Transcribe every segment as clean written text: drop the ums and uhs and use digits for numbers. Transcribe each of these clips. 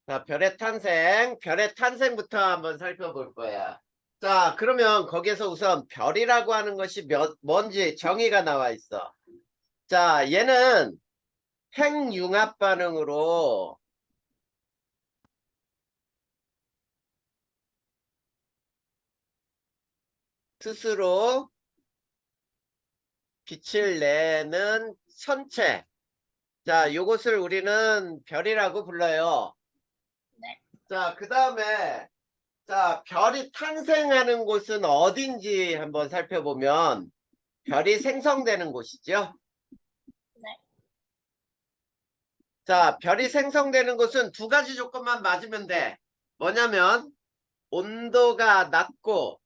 자, 별의 탄생부터 한번 살펴볼 거야. 자, 그러면 거기에서 우선 별이라고 하는 것이 뭔지 정의가 나와 있어. 자, 얘는 핵융합 반응으로 스스로 빛을 내는 천체. 자, 요것을 우리는 별이라고 불러요. 네. 자, 그 다음에 자, 별이 탄생하는 곳은 어딘지 한번 살펴보면 별이 생성되는 곳이죠. 네. 자, 별이 생성되는 곳은 두 가지 조건만 맞으면 돼. 뭐냐면 온도가 낮고,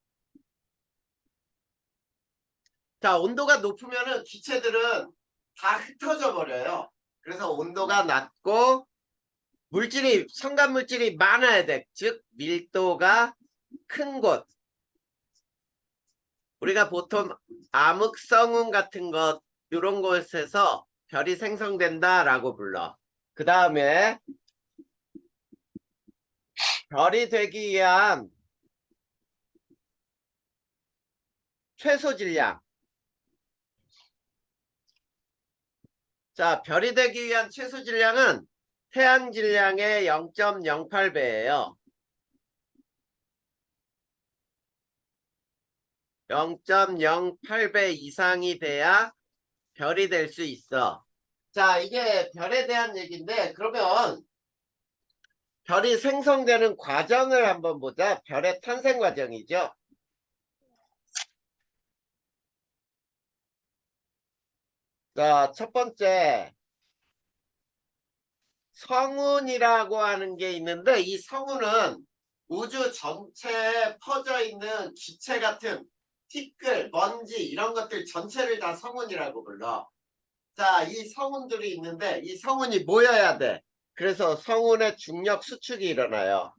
자, 온도가 높으면은 기체들은 다 흩어져 버려요. 그래서 온도가 낮고 성간 물질이 많아야 돼. 즉 밀도가 큰 곳. 우리가 보통 암흑성운 같은 것 이런 곳에서 별이 생성된다라고 불러. 그 다음에 별이 되기 위한 최소 질량. 자, 별이 되기 위한 최소 질량은 태양 질량의 0.08배예요. 0.08배 이상이 돼야 별이 될 수 있어. 자, 이게 별에 대한 얘기인데, 그러면 별이 생성되는 과정을 한번 보자. 별의 탄생 과정이죠. 자, 첫 번째, 성운이라고 하는 게 있는데, 이 성운은 우주 전체에 퍼져 있는 기체 같은 티끌, 먼지, 이런 것들 전체를 다 성운이라고 불러. 자, 이 성운들이 있는데, 이 성운이 모여야 돼. 그래서 성운의 중력 수축이 일어나요.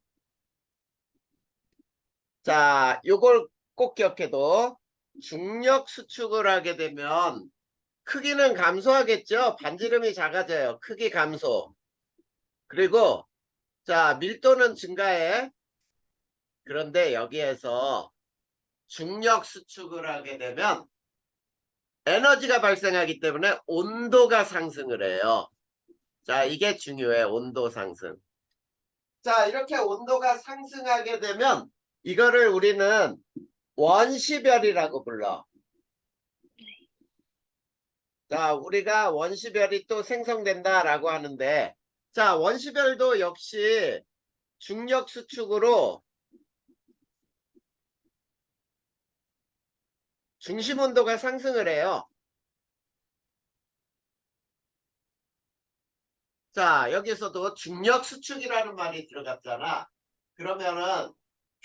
자, 요걸 꼭 기억해도, 중력 수축을 하게 되면 크기는 감소하겠죠. 반지름이 작아져요. 크기 감소. 그리고 자, 밀도는 증가해. 그런데 여기에서 중력 수축을 하게 되면 에너지가 발생하기 때문에 온도가 상승을 해요. 자, 이게 중요해. 온도 상승. 자, 이렇게 온도가 상승하게 되면 이거를 우리는 원시별이라고 불러. 자, 우리가 원시별이 또 생성된다라고 하는데, 자, 원시별도 역시 중력 수축으로 중심 온도가 상승을 해요. 자, 여기서도 중력 수축이라는 말이 들어갔잖아. 그러면은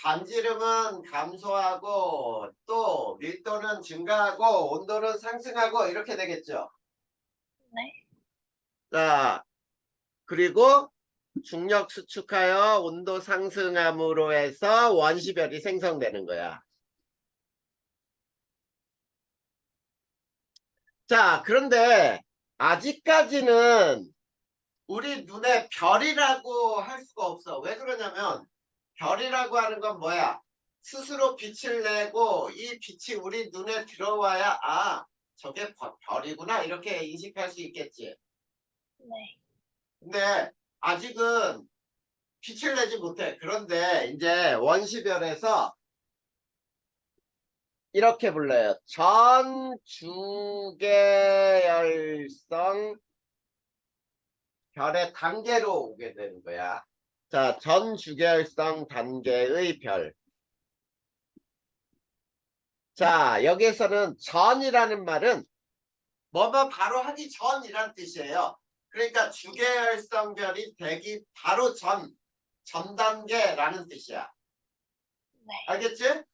반지름은 감소하고 또 밀도는 증가하고 온도는 상승하고 이렇게 되겠죠. 네. 자, 그리고 중력 수축하여 온도 상승함으로 해서 원시별이 생성되는 거야. 자, 그런데 아직까지는 우리 눈에 별이라고 할 수가 없어. 왜 그러냐면 별이라고 하는 건 뭐야? 스스로 빛을 내고 이 빛이 우리 눈에 들어와야 아, 저게 별이구나 이렇게 인식할 수 있겠지. 네. 근데 아직은 빛을 내지 못해. 그런데 이제 원시별에서 이렇게 불러요. 전주계열성 별의 단계로 오게 되는 거야. 자, 전주계열성 단계의 별. 자, 여기에서는 전이라는 말은 뭐뭐 바로 하기 전이란 뜻이에요. 그러니까 주계열성별이 되기 바로 전 단계라는 뜻이야. 네. 알겠지? 네.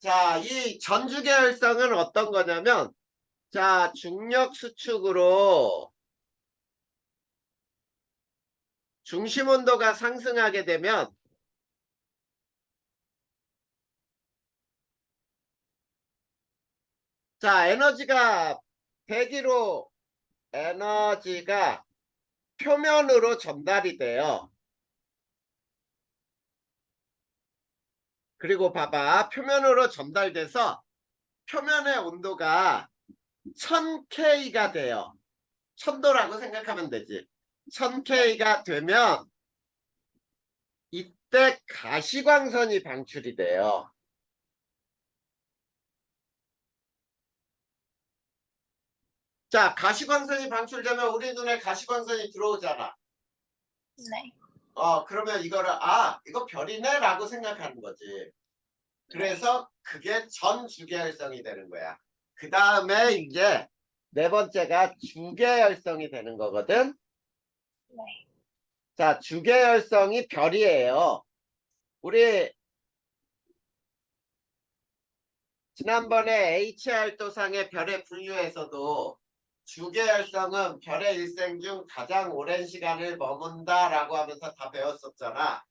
자, 이 전주계열성은 어떤 거냐면, 자, 중력 수축으로 중심 온도가 상승하게 되면, 자, 대기로 에너지가 표면으로 전달이 돼요. 그리고 봐봐. 표면으로 전달돼서 표면의 온도가 1000K가 돼요. 1000도라고 생각하면 되지. 1000K가 되면 이때 가시광선이 방출이 돼요. 자, 가시광선이 방출되면 우리 눈에 가시광선이 들어오잖아. 네. 그러면 이거를 이거 별이네 라고 생각하는 거지. 그래서 그게 전주계열성이 되는 거야. 그 다음에 이제 네 번째가 주계열성이 되는 거거든. 네. 자, 주계열성이 별이에요. 우리 지난번에 HR도상의 별의 분류에서도 주계열성은 별의 일생 중 가장 오랜 시간을 머문다라고 하면서 다 배웠었잖아.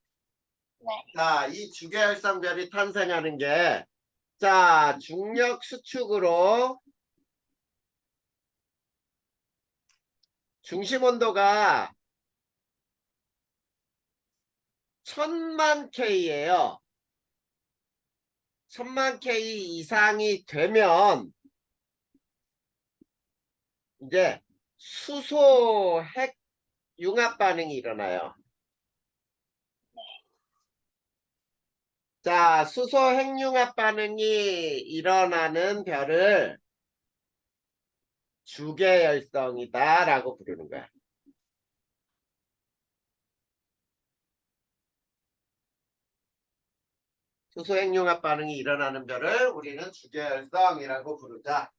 네. 자, 이 주계열성 별이 탄생하는 게, 자, 중력 수축으로 중심 온도가 1000만 K예요. 1000만 K 이상이 되면 이제 수소 핵 융합 반응이 일어나요. 자, 수소 핵융합 반응이 일어나는 별을 주계열성이다 라고 부르는 거야. 수소 핵융합 반응이 일어나는 별을 우리는 주계열성이라고 부르자.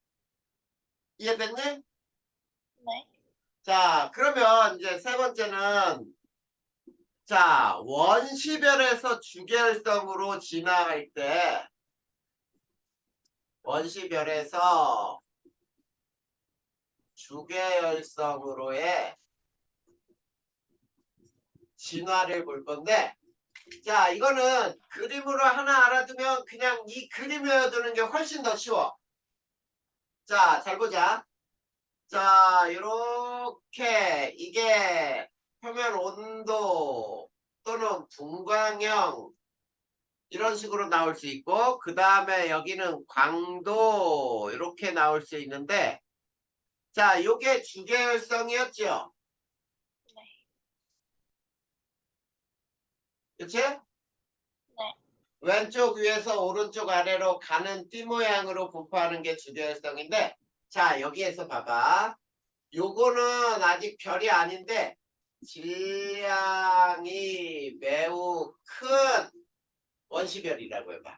이해됐니? 네. 자, 그러면 이제 세 번째는, 자, 원시별에서 주계열성으로 진화할 때, 원시별에서 주계열성으로의 진화를 볼 건데, 자, 이거는 그림으로 하나 알아두면 그냥 이 그림 외워두는 게 훨씬 더 쉬워. 자, 잘 보자. 자, 이렇게 이게 표면 온도 또는 분광형 이런 식으로 나올 수 있고, 그 다음에 여기는 광도 이렇게 나올 수 있는데, 자, 요게 주계열성이었죠. 네. 그치? 네. 왼쪽 위에서 오른쪽 아래로 가는 띠 모양으로 분포하는 게 주계열성인데, 자, 여기에서 봐봐. 요거는 아직 별이 아닌데 질량이 매우 큰 원시별이라고 해봐.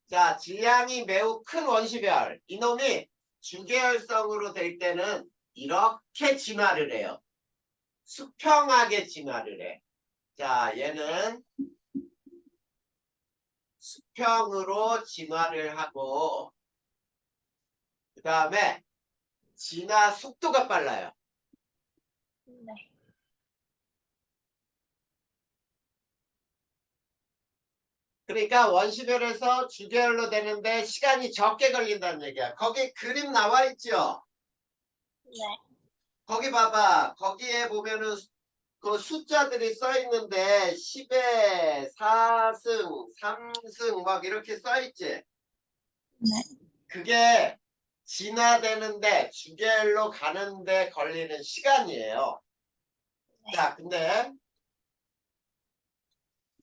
자, 질량이 매우 큰 원시별. 이놈이 주계열성으로 될 때는 이렇게 진화를 해요. 수평하게 진화를 해. 자, 얘는 수평으로 진화를 하고, 그 다음에 진화 속도가 빨라요. 네. 그러니까 원시별에서 주계열로 되는데 시간이 적게 걸린다는 얘기야. 거기 그림 나와 있죠? 네. 거기 봐봐. 거기에 보면은 그 숫자들이 써 있는데 10에 4승, 3승 막 이렇게 써 있지? 네. 그게 진화되는데 주계열로 가는데 걸리는 시간이에요. 네. 자, 근데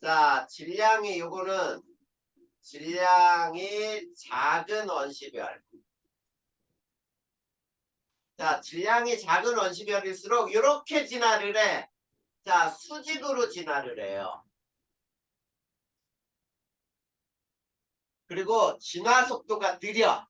자, 질량이 요거는 질량이 작은 원시별. 자, 질량이 작은 원시별일수록 이렇게 진화를 해. 자, 수직으로 진화를 해요. 그리고 진화 속도가 느려.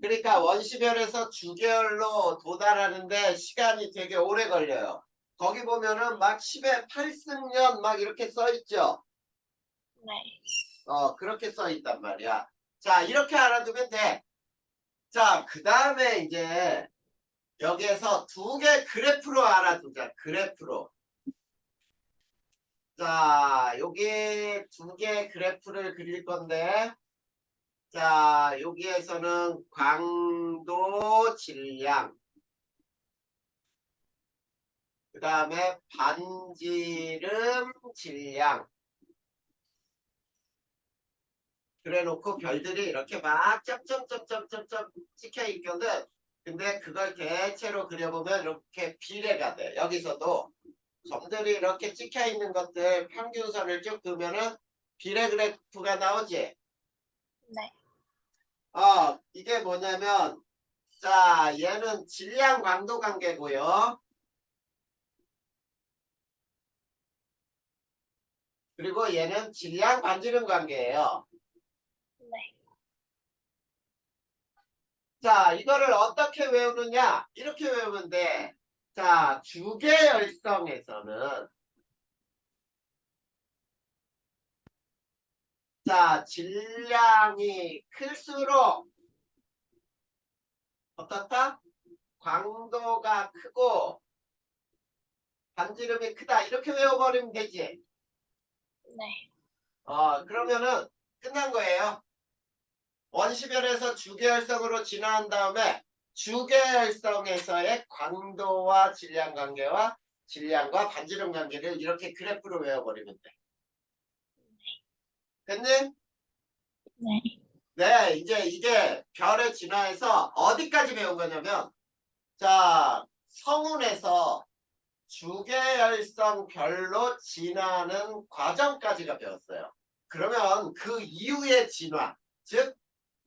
그러니까 원시별에서 주계열로 도달하는데 시간이 되게 오래 걸려요. 거기 보면은 막 10에 8승년 막 이렇게 써 있죠. 네. 그렇게 써 있단 말이야. 자, 이렇게 알아두면 돼. 자, 그 다음에 이제 여기에서 두 개 그래프로 알아두자. 그래프로. 자, 여기 두 개 그래프를 그릴 건데, 자, 여기에서는 광도, 질량. 그 다음에 반지름 질량. 그래 놓고 별들이 이렇게 막 점점점점점점 찍혀 있거든. 근데 그걸 대체로 그려보면 이렇게 비례가 돼. 여기서도 점들이 이렇게 찍혀 있는 것들 평균선을 쭉 그으면은 비례 그래프가 나오지. 네. 이게 뭐냐면, 자, 얘는 질량 광도 관계고요. 그리고 얘는 질량 반지름 관계예요. 네. 자, 이거를 어떻게 외우느냐? 이렇게 외우면 돼. 자, 주계열성에서는 자, 질량이 클수록 어떻다? 광도가 크고 반지름이 크다. 이렇게 외워버리면 되지. 네. 그러면은 끝난 거예요. 원시별에서 주계열성으로 진화한 다음에 주계열성에서의 광도와 질량 관계와 질량과 반지름 관계를 이렇게 그래프로 외워버리면 돼. 됐니? 네. 네, 이제 이게 별의 진화에서 어디까지 배운 거냐면, 자, 성운에서 주계열성 별로 진화하는 과정까지가 배웠어요. 그러면 그 이후의 진화, 즉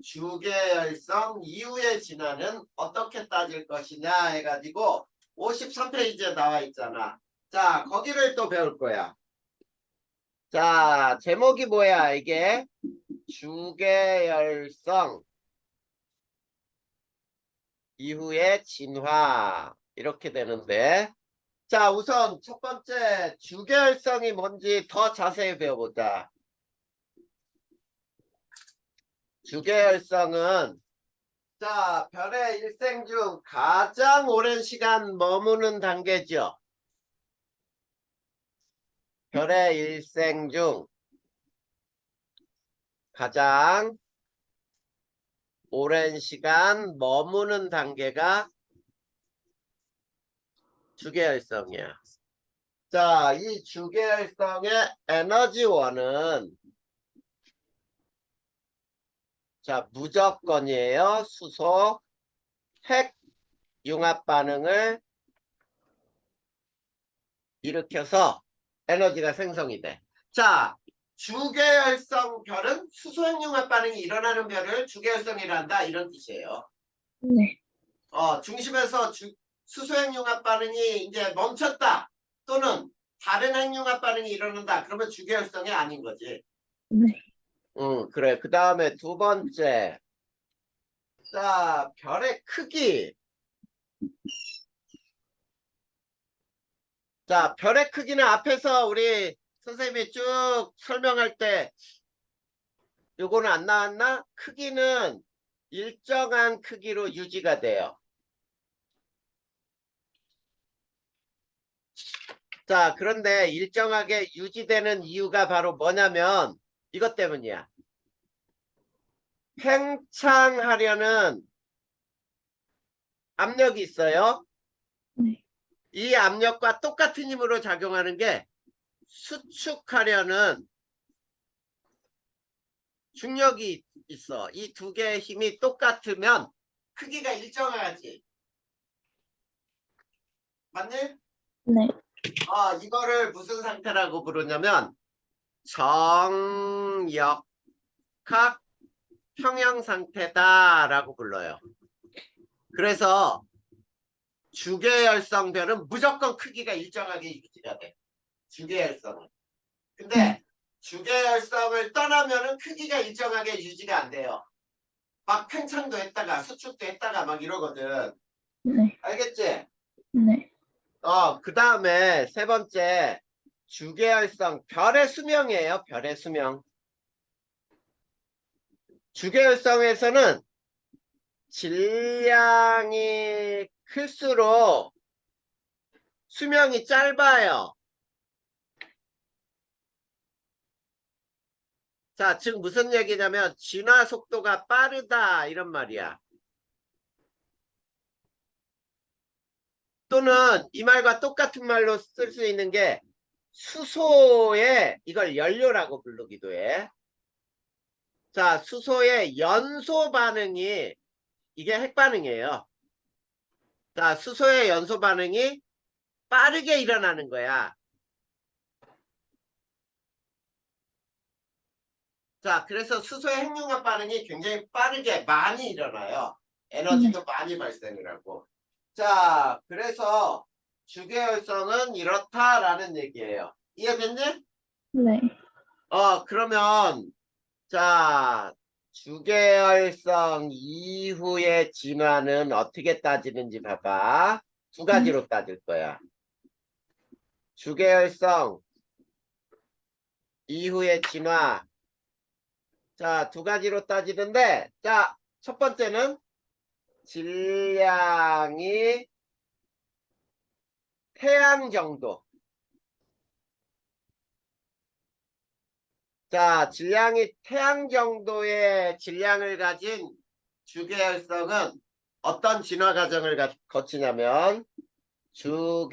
주계열성 이후의 진화는 어떻게 따질 것이냐 해가지고 53페이지에 나와 있잖아. 자, 거기를 또 배울 거야. 자, 제목이 뭐야 이게? 주계열성 이후의 진화 이렇게 되는데, 자, 우선 첫 번째 주계열성이 뭔지 더 자세히 배워보자. 주계열성은 자, 별의 일생 중 가장 오랜 시간 머무는 단계죠. 별의 일생 중 가장 오랜 시간 머무는 단계가 주계열성이야. 자, 이 주계열성의 에너지원은 자, 무조건이에요. 수소, 핵 융합 반응을 일으켜서 에너지가 생성이 돼. 자, 주계열성 별은 수소핵 융합 반응이 일어나는 별을 주계열성이라 한다. 이런 뜻이에요. 네. 중심에서 수소핵 융합 반응이 이제 멈췄다. 또는 다른 핵 융합 반응이 일어난다. 그러면 주계열성이 아닌 거지. 네. 그래. 그 다음에 두 번째. 자, 별의 크기. 자, 별의 크기는 앞에서 우리 선생님이 쭉 설명할 때 요거는 안 나왔나? 크기는 일정한 크기로 유지가 돼요. 자, 그런데 일정하게 유지되는 이유가 바로 뭐냐면 이것 때문이야. 팽창하려는 압력이 있어요. 네. 이 압력과 똑같은 힘으로 작용하는 게 수축하려는 중력이 있어. 이 두 개의 힘이 똑같으면 크기가 일정하지. 맞니? 네. 이거를 무슨 상태라고 부르냐면 정역학 평형 상태다라고 불러요. 그래서 주계열성별은 무조건 크기가 일정하게 유지가 돼. 주계열성은. 근데 주계열성을 떠나면은 크기가 일정하게 유지가 안 돼요. 막 팽창도 했다가 수축도 했다가 막 이러거든. 네. 알겠지? 네. 그 다음에 세 번째 주계열성 별의 수명이에요. 별의 수명. 주계열성에서는 질량이 클수록 수명이 짧아요. 자, 즉 무슨 얘기냐면 진화 속도가 빠르다 이런 말이야. 또 또는 이 말과 똑같은 말로 쓸 수 있는 게 수소에 이걸 연료라고 부르기도 해. 자, 수소의 연소 반응이 이게 핵반응이에요. 자, 수소의 연소 반응이 빠르게 일어나는 거야. 자, 그래서 수소의 핵융합 반응이 굉장히 빠르게 많이 일어나요. 에너지도 많이 발생을 하고. 자, 그래서 주계열성은 이렇다라는 얘기예요. 이해됐니? 네. 그러면 자, 주계열성 이후의 진화는 어떻게 따지는지 봐봐. 두 가지로 따질 거야. 주계열성 이후의 진화. 자, 두 가지로 따지는데, 자, 첫 번째는 질량이 태양 정도. 자, 질량이 태양 정도의 질량을 가진 주계열성은 어떤 진화 과정을 거치냐면, 주계열성에서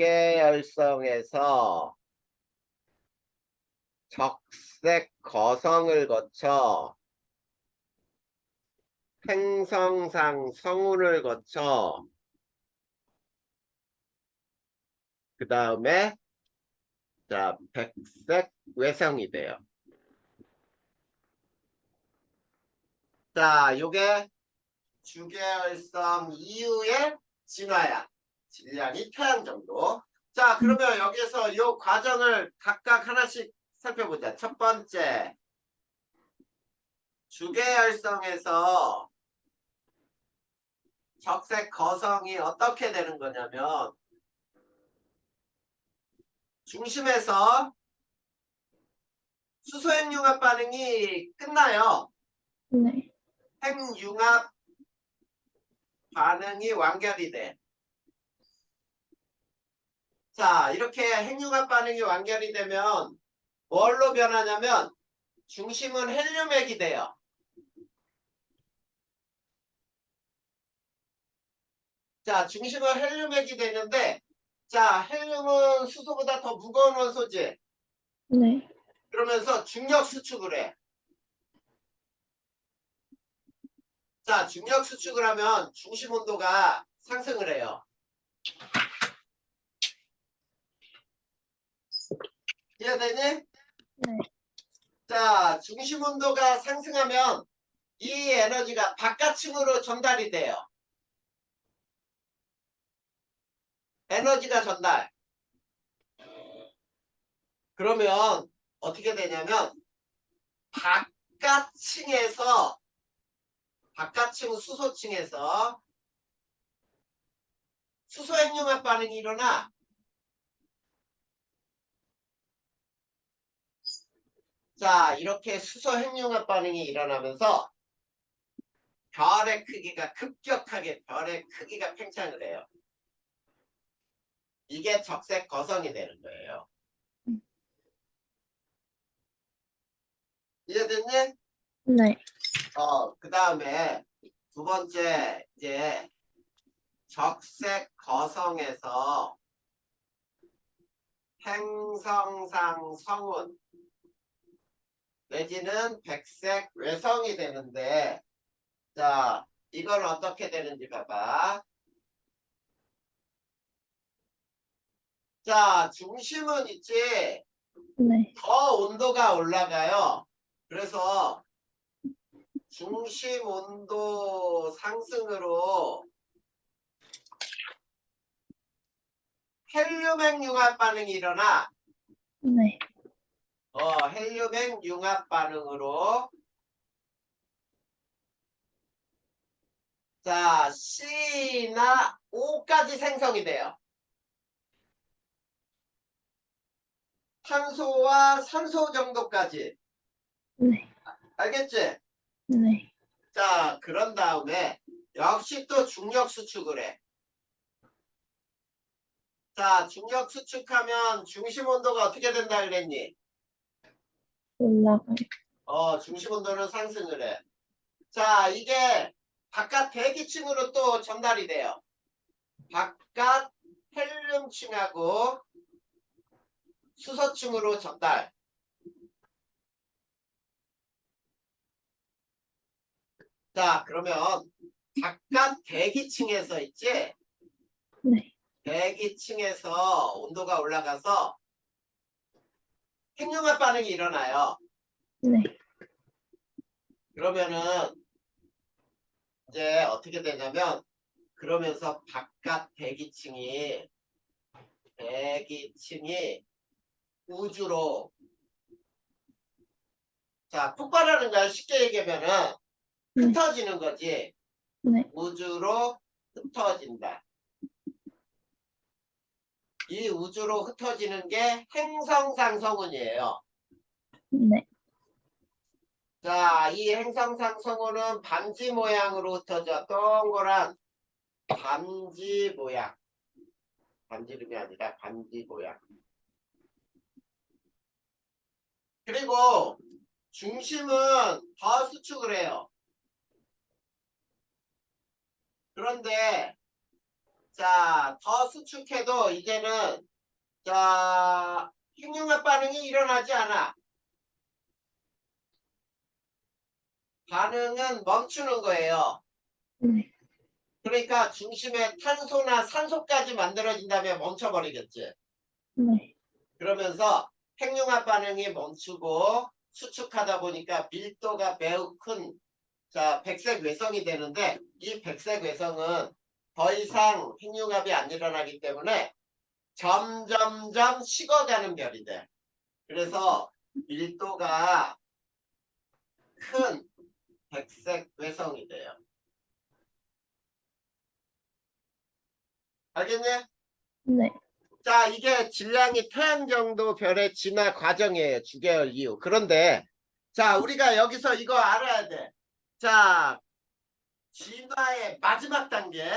적색 거성을 거쳐 행성상 성운을 거쳐 그 다음에 자 백색 외성이 돼요. 자, 요게 주계열성 이후의 진화야. 질량이 태양 정도. 자, 그러면 여기서 요 과정을 각각 하나씩 살펴보자. 첫 번째, 주계열성에서 적색 거성이 어떻게 되는 거냐면 중심에서 수소핵융합 반응이 끝나요. 네. 핵융합 반응이 완결이 돼. 자, 이렇게 핵융합 반응이 완결이 되면 뭘로 변하냐면 중심은 헬륨액이 돼요. 자, 중심은 헬륨액이 되는데 자, 헬륨은 수소보다 더 무거운 원소지. 네. 그러면서 중력 수축을 해. 자, 중력 수축을 하면 중심 온도가 상승을 해요. 이해되니? 네. 자, 중심 온도가 상승하면 이 에너지가 바깥층으로 전달이 돼요. 에너지가 전달. 그러면 어떻게 되냐면 바깥층 수소층에서 수소 핵융합 반응이 일어나. 자, 이렇게 수소 핵융합 반응이 일어나면서 별의 크기가 급격하게 별의 크기가 팽창을 해요. 이게 적색 거성이 되는 거예요. 이해됐니? 네. 그 다음에 두 번째 이제 적색 거성에서 행성상 성운 내지는 백색 외성이 되는데 자, 이건 어떻게 되는지 봐봐. 자, 중심은 있지. 네. 더 온도가 올라가요. 그래서 중심 온도 상승으로 헬륨핵 융합 반응이 일어나. 네. 헬륨핵 융합 반응으로 자, C나 O까지 생성이 돼요. 탄소와 산소 정도까지. 네. 알겠지? 네. 자, 그런 다음에 역시 또 중력 수축을 해. 자, 중력 수축하면 중심 온도가 어떻게 된다 그랬니? 올라가요. 중심 온도는 상승을 해. 자, 이게 바깥 대기층으로 또 전달이 돼요. 바깥 헬륨층하고 수소층으로 전달. 자, 그러면 바깥 대기층에서 있지? 네. 대기층에서 온도가 올라가서 핵융합 반응이 일어나요. 네. 그러면은 이제 어떻게 되냐면 그러면서 바깥 대기층이 우주로 자 폭발하는 거야. 쉽게 얘기하면은 네. 흩어지는 거지. 네. 우주로 흩어진다. 이 우주로 흩어지는 게 행성상 성운이에요. 네. 자, 이 행성상 성운은 반지 모양으로 흩어져. 동그란 반지 모양. 반지름이 아니라 반지 모양. 그리고 중심은 더 수축을 해요. 그런데 자, 더 수축해도 이제는 자, 핵융합 반응이 일어나지 않아. 반응은 멈추는 거예요. 네. 그러니까 중심에 탄소나 산소까지 만들어진다면 멈춰버리겠지. 네. 그러면서 핵융합 반응이 멈추고 수축하다 보니까 밀도가 매우 큰 자, 백색 외성이 되는데 이 백색 외성은 더 이상 핵융합이 안 일어나기 때문에 점점점 식어가는 별이 돼. 그래서 밀도가 큰 백색 외성이 돼요. 알겠니? 네. 자, 이게 질량이 태양 정도 별의 진화 과정이에요. 주계열 이후. 그런데 자, 우리가 여기서 이거 알아야 돼. 자, 진화의 마지막 단계.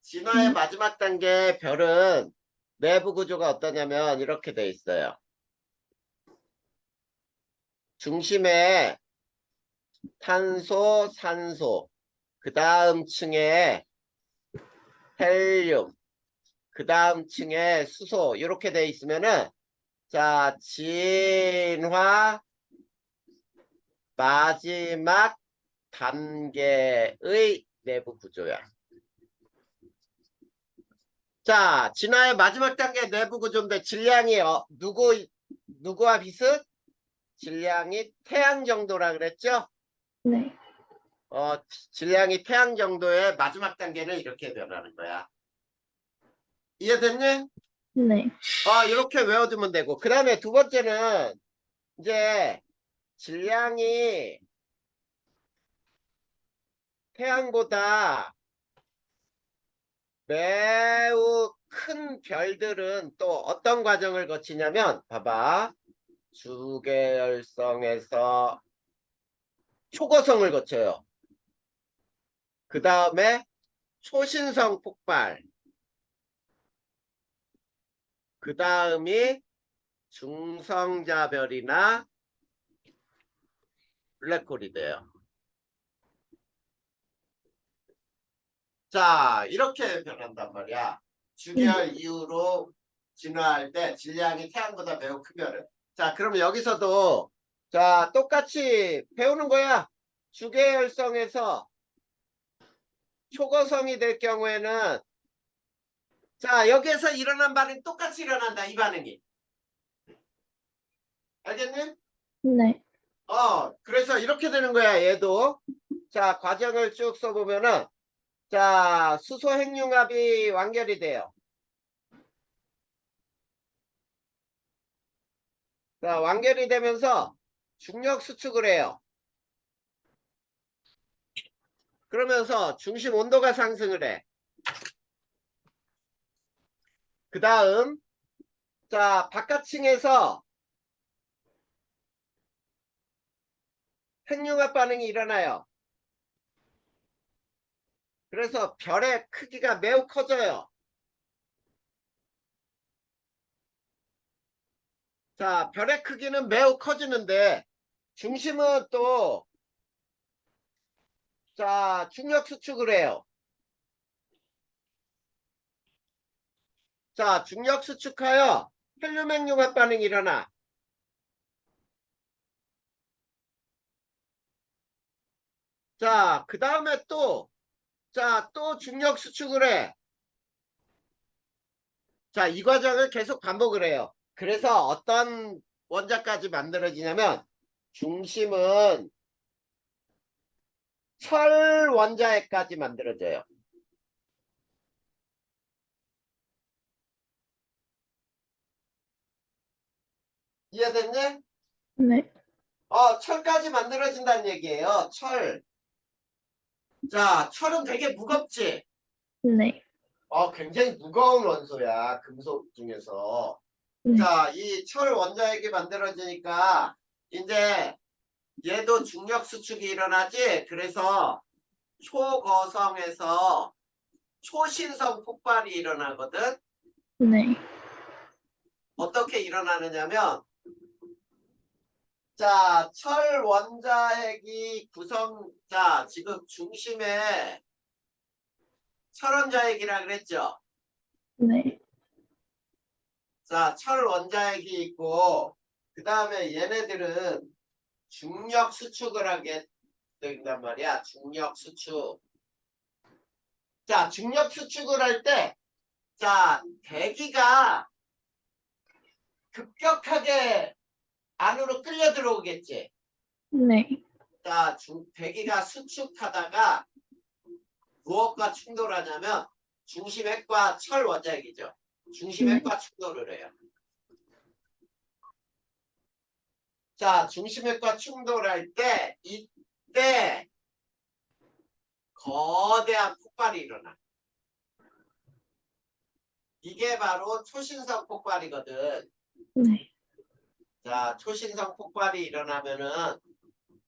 진화의 마지막 단계 별은 내부 구조가 어떠냐면 이렇게 돼 있어요. 중심에 탄소, 산소, 그 다음 층에 헬륨, 그 다음 층에 수소 이렇게 돼 있으면은 자, 진화 마지막 단계의 내부 구조야. 자, 진화의 마지막 단계 내부 구조인데 질량이 누구와 비슷? 질량이 태양 정도라 그랬죠? 네. 질량이 태양 정도의 마지막 단계는 이렇게 변하는 거야. 이해됐니? 네. 이렇게 외워두면 되고. 그 다음에 두 번째는 이제 질량이 태양보다 매우 큰 별들은 또 어떤 과정을 거치냐면 봐봐. 주계열성에서 초고성을 거쳐요. 그 다음에 초신성 폭발. 그 다음이 중성자별이나 블랙홀이 돼요. 자, 이렇게 변한단 말이야. 주계열 이후로 진화할 때 질량이 태양보다 매우 크면은. 자, 그럼 여기서도 자, 똑같이 배우는 거야. 주계열성에서 초고성이 될 경우에는 자, 여기에서 일어난 반응이 똑같이 일어난다. 이 반응이. 알겠니? 네. 그래서 이렇게 되는 거야. 얘도. 자, 과정을 쭉 써보면은 자, 수소 핵융합이 완결이 돼요. 자, 완결이 되면서 중력 수축을 해요. 그러면서 중심 온도가 상승을 해. 그 다음 자, 바깥층에서 핵융합 반응이 일어나요. 그래서 별의 크기가 매우 커져요. 자, 별의 크기는 매우 커지는데 중심은 또 자, 중력 수축을 해요. 자, 중력 수축하여 헬륨 핵융합 반응이 일어나. 자, 그 다음에 또, 자, 또 중력 수축을 해. 자, 이 과정을 계속 반복을 해요. 그래서 어떤 원자까지 만들어지냐면, 중심은 철 원자핵까지 만들어져요. 이해됐니? 네. 철까지 만들어진다는 얘기예요. 철. 자, 철은 되게 무겁지? 네. 굉장히 무거운 원소야. 금속 중에서. 네. 자, 이 철 원자핵이 만들어지니까 이제 얘도 중력 수축이 일어나지. 그래서 초거성에서 초신성 폭발이 일어나거든. 네. 어떻게 일어나느냐면, 자, 철 원자핵이 자, 지금 중심에 철 원자핵이라 그랬죠. 네. 자, 철 원자핵이 있고, 그 다음에 얘네들은 중력 수축을 하게 된단 말이야. 중력 수축. 자, 중력 수축을 할 때, 자, 대기가 급격하게 안으로 끌려 들어오겠지. 네. 자, 대기가 수축하다가 무엇과 충돌하냐면 중심핵과 철 원자핵이죠. 중심핵과 충돌을 해요. 자, 중심핵과 충돌할 때 이때 거대한 폭발이 일어나. 이게 바로 초신성 폭발이거든. 네. 자, 초신성 폭발이 일어나면은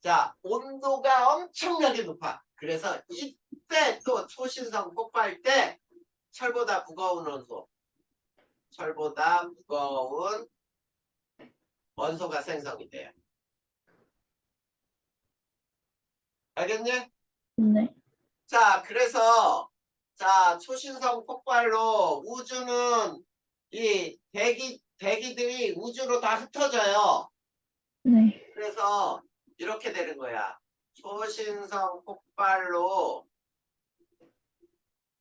자, 온도가 엄청나게 높아. 그래서 이때 또 초신성 폭발 때 철보다 무거운 원소, 철보다 무거운 원소가 생성이 돼요. 알겠니? 네. 자, 그래서 자, 초신성 폭발로 우주는 이 대기들이 우주로 다 흩어져요. 네. 그래서 이렇게 되는 거야. 초신성 폭발로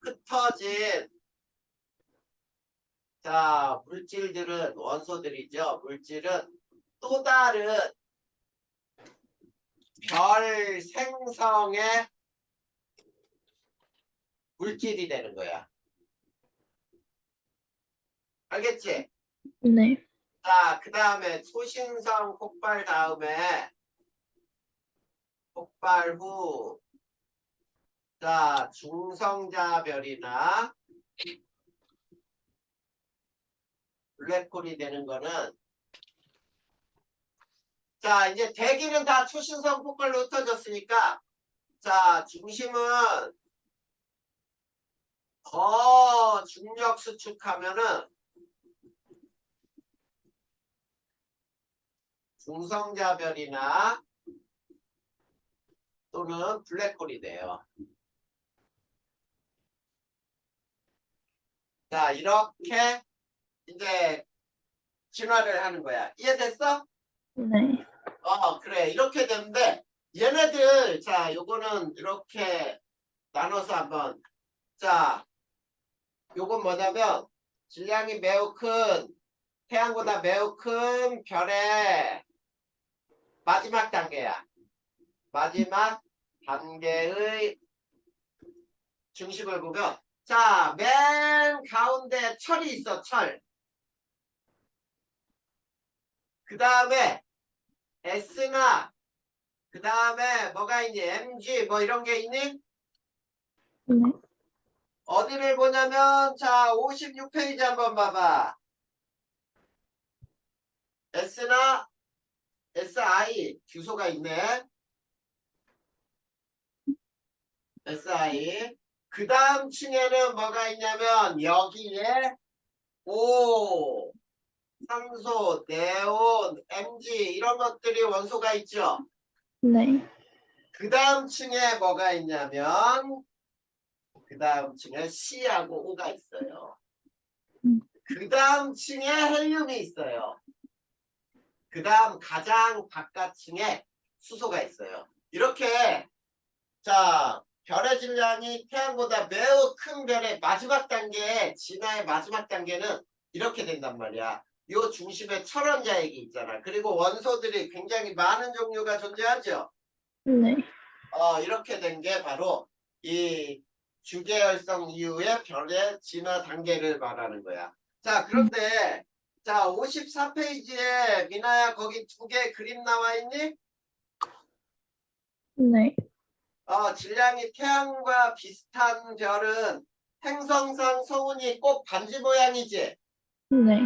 흩어진 자, 물질들은 원소들이죠. 물질은 또 다른 별 생성의 물질이 되는 거야. 알겠지? 네. 자, 그 다음에 초신성 폭발 다음에 폭발 후 자, 중성자별이나 블랙홀이 되는 거는 자, 이제 대기는 다 초신성 폭발로 흩어졌으니까 자, 중심은 더 중력 수축하면은 중성자별이나 또는 블랙홀이 돼요. 자, 이렇게 이제 진화를 하는 거야. 이해됐어? 네. 그래. 이렇게 되는데 얘네들 자, 요거는 이렇게 나눠서 한번 자, 요건 뭐냐면 질량이 매우 큰 태양보다 매우 큰 별의 마지막 단계야. 마지막 단계의 중심을 보면 자, 맨 가운데 철이 있어. 철. 그 다음에 S나 그 다음에 뭐가 있니? MG 뭐 이런 게 있니? 네. 어디를 보냐면 자, 56페이지 한번 봐봐. S나 SI 주소가 있네. SI. 그 다음 층에는 뭐가 있냐면 여기에 O, 산소, 네온, Mg 이런 것들이 원소가 있죠. 네. 그 다음 층에 뭐가 있냐면 그 다음 층에 C하고 O가 있어요. 그 다음 층에 헬륨이 있어요. 그 다음 가장 바깥층에 수소가 있어요. 이렇게 자 별의 질량이 태양보다 매우 큰 별의 마지막 단계, 진화의 마지막 단계는 이렇게 된단 말이야. 요 중심에 철원자액이 있잖아. 그리고 원소들이 굉장히 많은 종류가 존재하죠. 네. 이렇게 된 게 바로 이 주계열성 이후의 별의 진화 단계를 말하는 거야. 자, 그런데 자, 54페이지에 미나야 거기 두 개 그림 나와 있니? 네. 질량이 태양과 비슷한 별은 행성상 성운이 꼭 반지 모양이지. 네.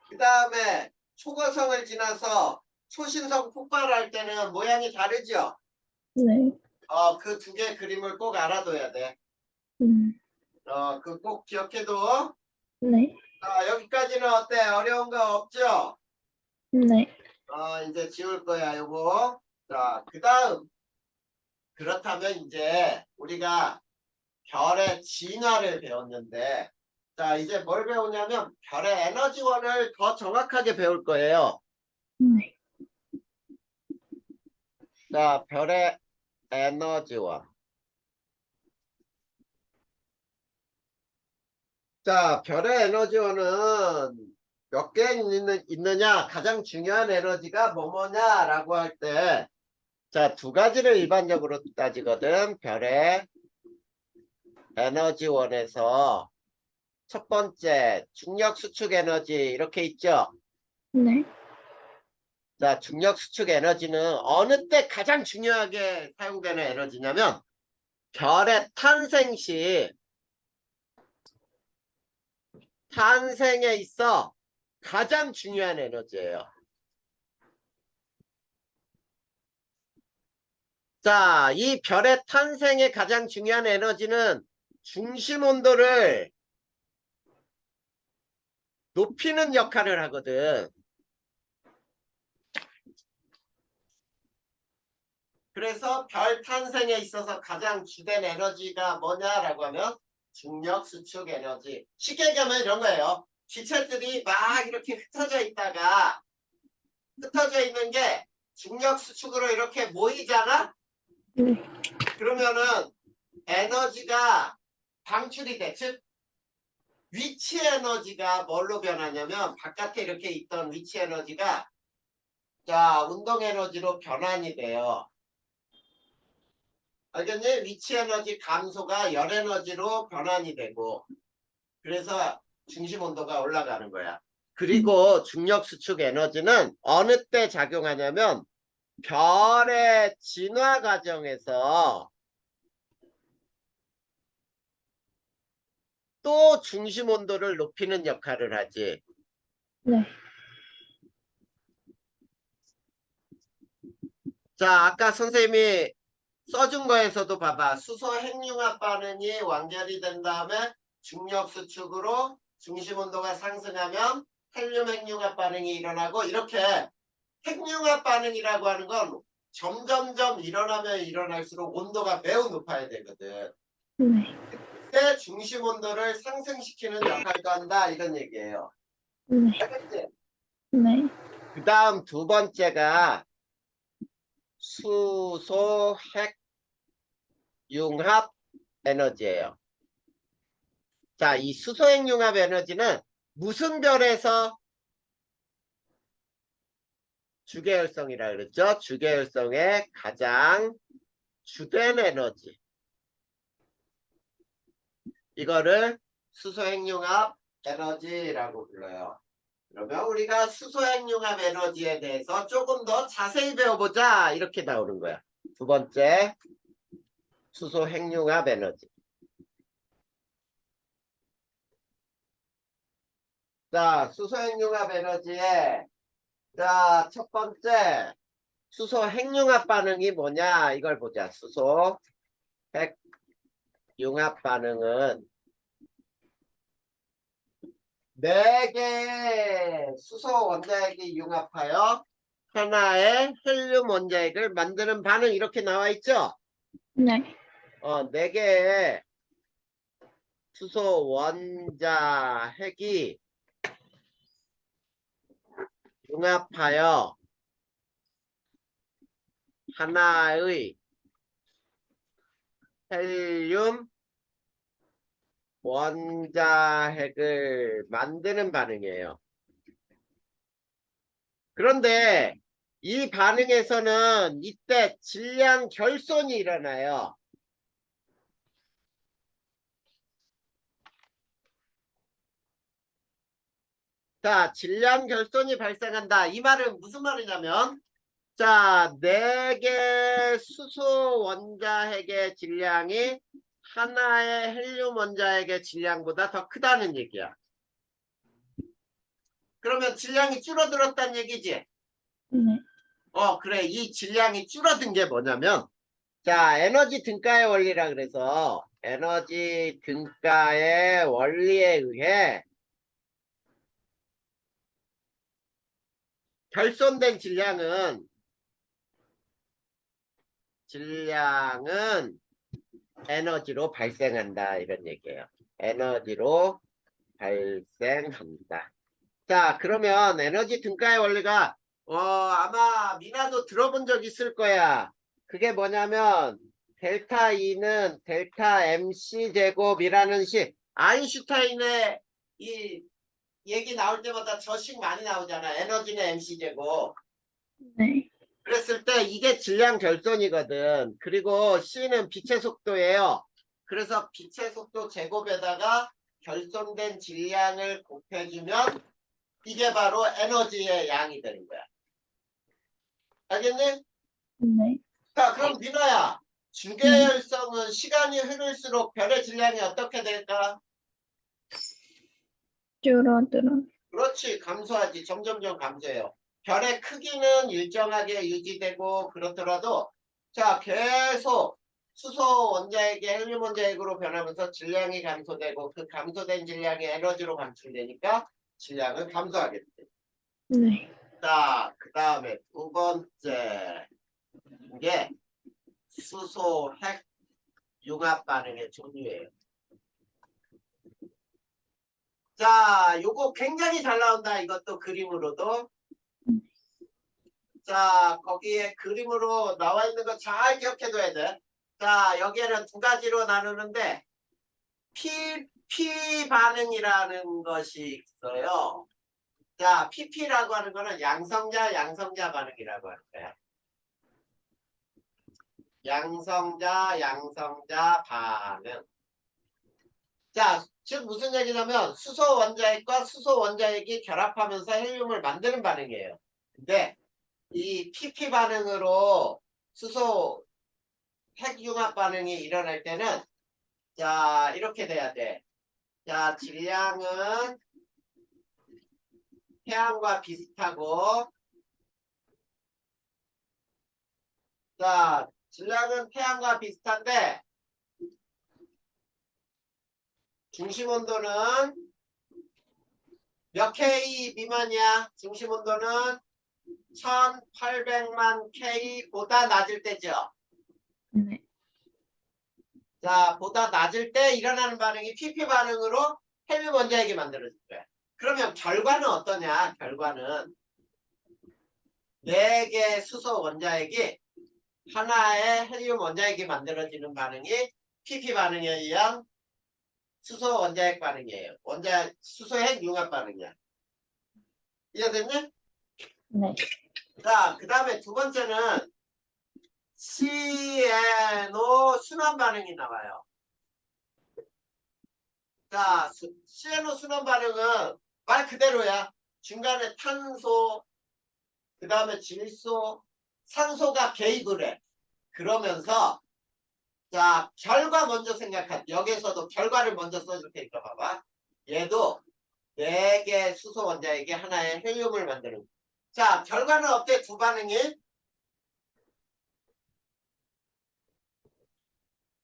그 다음에 초고성을 지나서 초신성 폭발할 때는 모양이 다르죠. 네. 그 두 개 그림을 꼭 알아둬야 돼. 음. 그 꼭 기억해둬. 네. 여기까지는 어때? 어려운 거 없죠? 네. 이제 지울 거야, 요거. 자, 그 다음. 그렇다면 이제 우리가 별의 진화를 배웠는데, 자, 이제 뭘 배우냐면 별의 에너지원을 더 정확하게 배울 거예요. 네. 자, 별의 에너지원. 자, 별의 에너지원은 몇 개 있느냐? 가장 중요한 에너지가 뭐뭐냐라고 할 때, 자, 두 가지를 일반적으로 따지거든. 별의 에너지원에서 첫 번째, 중력 수축 에너지 이렇게 있죠. 네. 자, 중력 수축 에너지는 어느 때 가장 중요하게 사용되는 에너지냐면 별의 탄생 시 탄생에 있어 가장 중요한 에너지예요. 자, 이 별의 탄생에 가장 중요한 에너지는 중심 온도를 높이는 역할을 하거든. 그래서 별 탄생에 있어서 가장 주된 에너지가 뭐냐라고 하면 중력 수축 에너지. 쉽게 얘기하면 이런 거예요. 기체들이 막 이렇게 흩어져 있다가 흩어져 있는 게 중력 수축으로 이렇게 모이잖아? 네. 그러면은 에너지가 방출이 돼. 즉 위치 에너지가 뭘로 변하냐면 바깥에 이렇게 있던 위치 에너지가 자 운동 에너지로 변환이 돼요. 알겠니? 위치 에너지 감소가 열 에너지로 변환이 되고 그래서 중심 온도가 올라가는 거야. 그리고 중력 수축 에너지는 어느 때 작용하냐면 별의 진화 과정에서 또 중심 온도를 높이는 역할을 하지. 네. 자, 아까 선생님이 써준 거에서도 봐봐. 수소 핵융합 반응이 완결이 된 다음에 중력 수축으로 중심 온도가 상승하면 헬륨 핵융합 반응이 일어나고 이렇게 핵융합 반응이라고 하는 건 점점점 일어나면 일어날수록 온도가 매우 높아야 되거든. 네. 그때 중심 온도를 상승시키는 역할도 한다 이런 얘기예요. 네. 알겠지? 네. 그 다음 두 번째가 수소 핵융합 에너지예요. 자, 이 수소 핵융합 에너지는 무슨 별에서 주계열성이라 그랬죠? 주계열성의 가장 주된 에너지. 이거를 수소 핵융합 에너지라고 불러요. 그러면 우리가 수소 핵융합 에너지에 대해서 조금 더 자세히 배워보자. 이렇게 나오는 거야. 두 번째, 수소 핵융합 에너지. 자, 수소 핵융합 에너지에 자, 첫 번째, 수소 핵융합 반응이 뭐냐? 이걸 보자. 수소 핵융합 반응은 4개의 수소 원자핵이 융합하여 하나의 헬륨 원자핵을 만드는 반응 이렇게 나와 있죠? 네. 4개의 수소 원자핵이 융합하여 하나의 헬륨 원자핵을 만드는 반응이에요. 그런데 이 반응에서는 이때 질량 결손이 일어나요. 자, 질량 결손이 발생한다. 이 말은 무슨 말이냐면, 자, 4개 수소 원자핵의 질량이 하나의 헬륨 원자핵의 질량보다 더 크다는 얘기야. 그러면 질량이 줄어들었다는 얘기지? 네. 그래. 이 질량이 줄어든 게 뭐냐면, 자, 에너지 등가의 원리라 그래서, 에너지 등가의 원리에 의해 결손된 질량은 에너지로 발생한다. 이런 얘기예요. 에너지로 발생한다. 자, 그러면 에너지 등가의 원리가, 아마 미나도 들어본 적 있을 거야. 그게 뭐냐면, 델타 E는 델타 MC 제곱이라는 식, 아인슈타인의 이 얘기 나올 때마다 저 식 많이 나오잖아. 에너지는 MC 제곱. 네. 그랬을 때 이게 질량 결손이거든. 그리고 C는 빛의 속도예요. 그래서 빛의 속도 제곱에다가 결손된 질량을 곱해주면 이게 바로 에너지의 양이 되는 거야. 알겠니? 네. 자, 그럼 민호야. 주계열성은 시간이 흐를수록 별의 질량이 어떻게 될까? 줄어들어. 그렇지. 감소하지. 점점점 감소해요. 별의 크기는 일정하게 유지되고 그렇더라도 자, 계속 수소 원자핵이 헬륨 원자핵으로 변하면서 질량이 감소되고 그 감소된 질량이 에너지로 방출되니까 질량은 감소하게 돼. 네. 자, 그 다음에 두 번째 게 수소 핵 융합 반응의 종류예요. 자, 요거 굉장히 잘 나온다. 이것도 그림으로도. 자, 거기에 그림으로 나와 있는 거 잘 기억해둬야 돼. 자, 여기에는 두 가지로 나누는데 PP 반응이라는 것이 있어요. 자, PP라고 하는 거는 양성자 반응이라고 하는 거야. 양성자 반응. 자, 즉 무슨 얘기냐면 수소 원자핵과 수소 원자핵이 결합하면서 헬륨을 만드는 반응이에요. 근데 이 PP 반응으로 수소 핵융합 반응이 일어날 때는 자, 이렇게 돼야 돼. 자, 질량은 태양과 비슷하고 자, 질량은 태양과 비슷한데 중심 온도는 몇 K 미만이야? 중심 온도는 1800만 K보다 낮을 때죠. 네. 자, 보다 낮을 때 일어나는 반응이 PP 반응으로 헬륨 원자핵이 만들어질 거야. 그러면 결과는 어떠냐? 결과는 4개 수소 원자핵이 하나의 헬륨 원자핵이 만들어지는 반응이 PP 반응에 의한 수소 원자핵 반응이에요. 수소핵 융합 반응이야. 이해됐니? 네. 자, 그 다음에 두 번째는 CNO 순환 반응이 나와요. 자, CNO 순환 반응은 말 그대로야. 중간에 탄소, 그 다음에 질소, 산소가 개입을 해. 그러면서 자, 결과 먼저 생각한 여기에서도 결과를 먼저 써줄 테니까 봐봐. 얘도 4개 수소 원자에게 하나의 헬륨을 만드는 거야. 자, 결과는 어때? 두 반응이?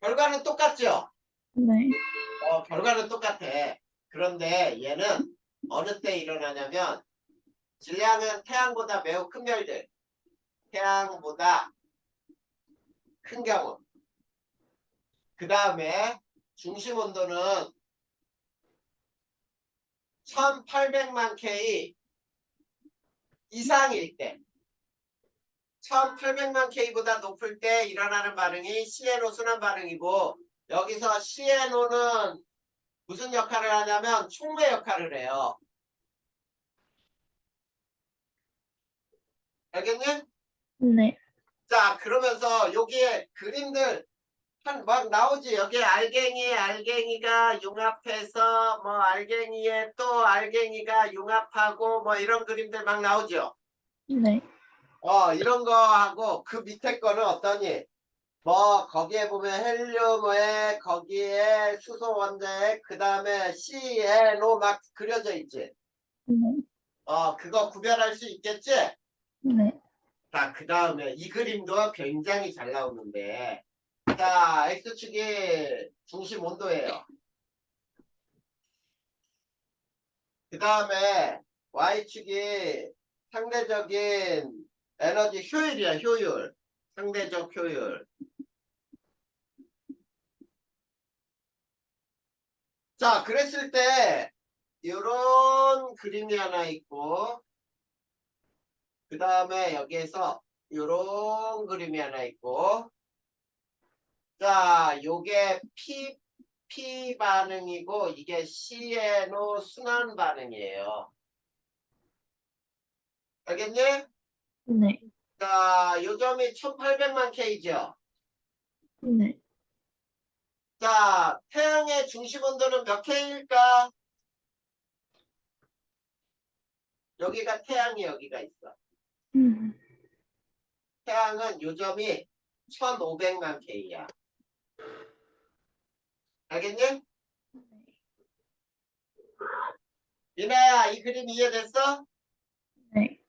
결과는 똑같죠? 네. 결과는 똑같아. 그런데 얘는 어느 때 일어나냐면 질량은 태양보다 매우 큰 별들, 태양보다 큰 경우. 그 다음에 중심 온도는 1800만 K 이상일 때 1800만 K보다 높을 때 일어나는 반응이 CNO 순환 반응이고 여기서 CNO는 무슨 역할을 하냐면 촉매 역할을 해요. 알겠니? 네. 자, 그러면서 여기에 그림들 막 나오지. 여기 알갱이가 융합해서 뭐 알갱이에 또 알갱이가 융합하고 뭐 이런 그림들 막 나오죠. 네. 이런 거 하고 그 밑에 거는 어떠니? 뭐 거기에 보면 헬륨에 거기에 수소 원자에 그 다음에 CNO 막 그려져 있지. 네. 그거 구별할 수 있겠지? 네. 자, 그 다음에 이 그림도 굉장히 잘 나오는데 자, X축이 중심 온도예요. 그 다음에 Y축이 상대적인 에너지 효율이야, 효율. 상대적 효율. 자, 그랬을 때 이런 그림이 하나 있고 그 다음에 여기에서 이런 그림이 하나 있고 자, 요게 P 반응이고 이게 CNO 순환 반응이에요. 알겠니? 네. 자, 요점이 1800만 K죠. 네. 자, 태양의 중심 온도는 몇 K일까? 여기가 태양이 여기가 있어. 음. 태양은 요점이 1500만 K야. 알겠니? 이나야, 이 그림 이해됐어? 네.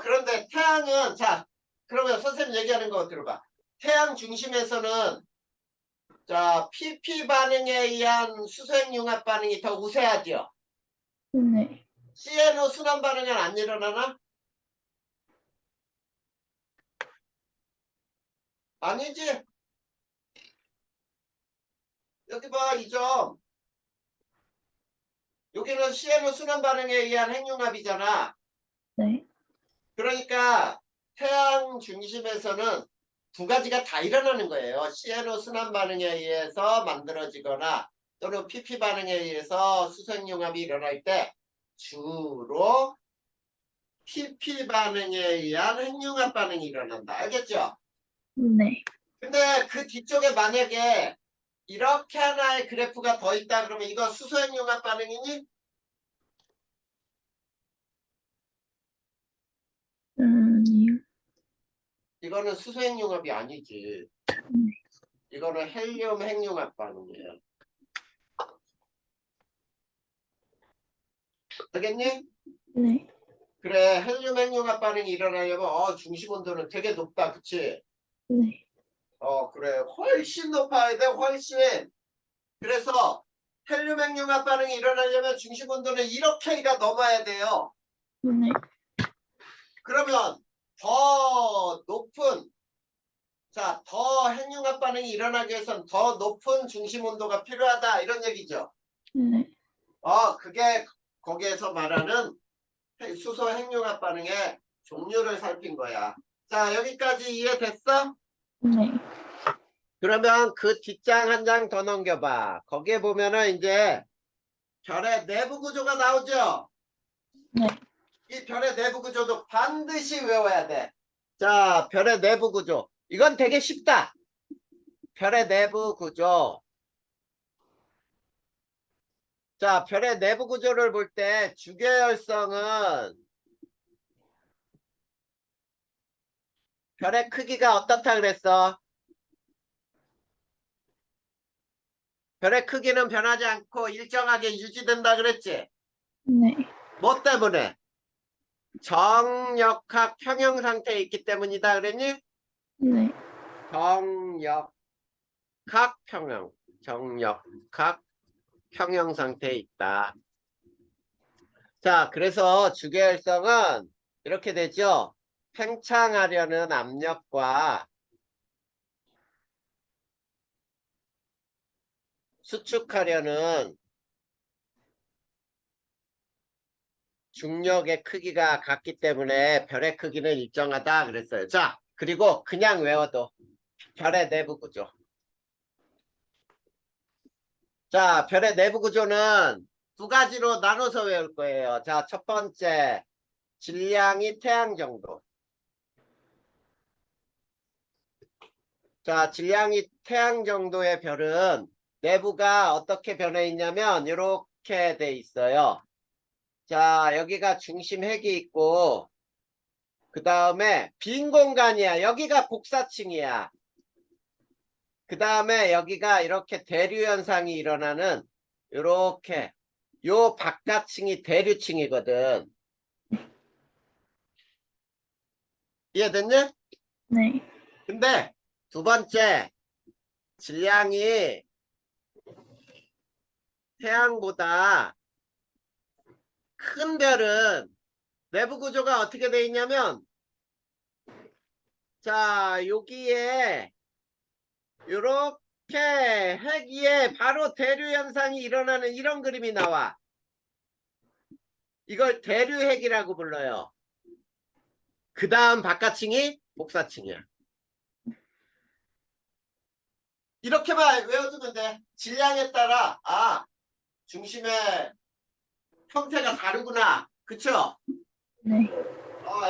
그런데 태양은, 자, 그러면 선생님 얘기하는 거 들어봐. 태양 중심에서는, 자, PP 반응에 의한 수소핵융합 반응이 더 우세하죠? 네. CNO 순환 반응은 안 일어나나? 아니지? 여기 봐, 이 점. 여기는 CNO 순환 반응에 의한 핵융합이잖아. 네. 그러니까 태양 중심에서는 두 가지가 다 일어나는 거예요. CNO 순환 반응에 의해서 만들어지거나 또는 PP 반응에 의해서 수소핵융합이 일어날 때 주로 PP 반응에 의한 핵융합 반응이 일어난다. 알겠죠? 네. 근데 그 뒤쪽에 만약에 이렇게 하나의 그래프가 더 있다 그러면 이거 수소핵융합 반응이니? 아니요. 이거는 수소핵융합이 아니지. 네. 이거는 헬륨 핵융합 반응이에요. 알겠니? 네. 그래, 헬륨 핵융합 반응이 일어나려면 중심 온도는 되게 높다. 그치? 네. 그래. 훨씬 높아야 돼. 훨씬. 그래서 헬륨 핵융합 반응이 일어나려면 중심 온도는 1억 K가 넘어야 돼요. 네. 그러면 더 높은 자, 더 핵융합 반응이 일어나기 위해선 더 높은 중심 온도가 필요하다. 이런 얘기죠. 네. 그게 거기에서 말하는 수소 핵융합 반응의 종류를 살핀 거야. 자, 여기까지 이해됐어? 네. 그러면 그 뒷장 한 장 더 넘겨봐. 거기에 보면은 이제 별의 내부 구조가 나오죠? 네. 이 별의 내부 구조도 반드시 외워야 돼. 자, 별의 내부 구조. 이건 되게 쉽다. 별의 내부 구조. 자, 별의 내부 구조를 볼 때 주계열성은 별의 크기가 어떻다 그랬어? 별의 크기는 변하지 않고 일정하게 유지된다 그랬지? 네. 뭐 때문에? 정역학 평형 상태에 있기 때문이다 그랬니? 네. 정역학 평형. 정역학 평형 상태에 있다. 자, 그래서 주계열성은 이렇게 되죠. 팽창하려는 압력과 수축하려는 중력의 크기가 같기 때문에 별의 크기는 일정하다 그랬어요. 자, 그리고 그냥 외워도 별의 내부 구조. 자, 별의 내부 구조는 두 가지로 나눠서 외울 거예요. 자, 첫 번째, 질량이 태양 정도. 자, 질량이 태양 정도의 별은 내부가 어떻게 변해 있냐면 이렇게 돼 있어요. 자, 여기가 중심 핵이 있고 그 다음에 빈 공간이야. 여기가 복사층이야. 그 다음에 여기가 이렇게 대류 현상이 일어나는 이렇게 요 바깥층이 대류층이거든. 이해됐냐? 네. 근데 두 번째, 질량이 태양보다 큰 별은 내부 구조가 어떻게 돼 있냐면, 자, 여기에 이렇게 핵 위에 바로 대류 현상이 일어나는 이런 그림이 나와. 이걸 대류핵이라고 불러요. 그 다음 바깥층이 복사층이야. 이렇게만 외워두면 돼. 질량에 따라 중심의 형태가 다르구나. 그쵸? 네.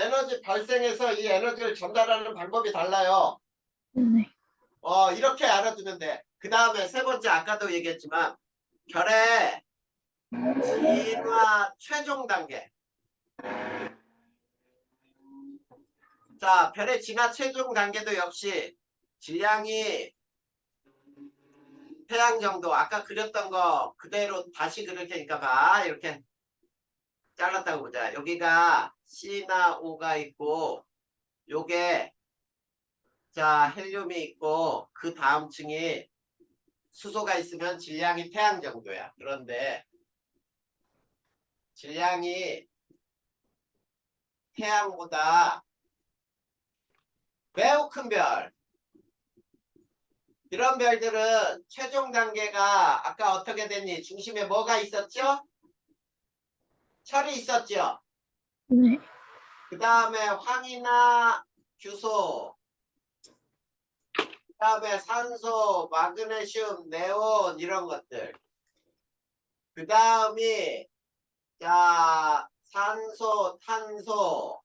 에너지 발생해서 이 에너지를 전달하는 방법이 달라요. 네. 이렇게 알아두면 돼. 그 다음에 세 번째, 아까도 얘기했지만 별의 진화 최종 단계. 자, 별의 진화 최종 단계도 역시 질량이 태양 정도, 아까 그렸던 거 그대로 다시 그릴 테니까 봐. 이렇게 잘랐다고 보자. 여기가 C나 O가 있고 요게 자 헬륨이 있고 그 다음 층이 수소가 있으면 질량이 태양 정도야. 그런데 질량이 태양보다 매우 큰 별, 이런 별들은 최종 단계가 아까 어떻게 됐니? 중심에 뭐가 있었죠? 철이 있었죠? 네. 그 다음에 황이나 규소, 그 다음에 산소, 마그네슘, 네온 이런 것들. 그 다음이 자 산소, 탄소,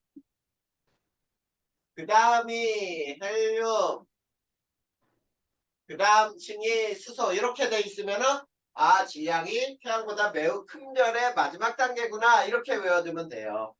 그 다음이 헬륨, 그 다음 층이 수소 이렇게 돼 있으면은 질량이 태양보다 매우 큰 별의 마지막 단계구나 이렇게 외워두면 돼요.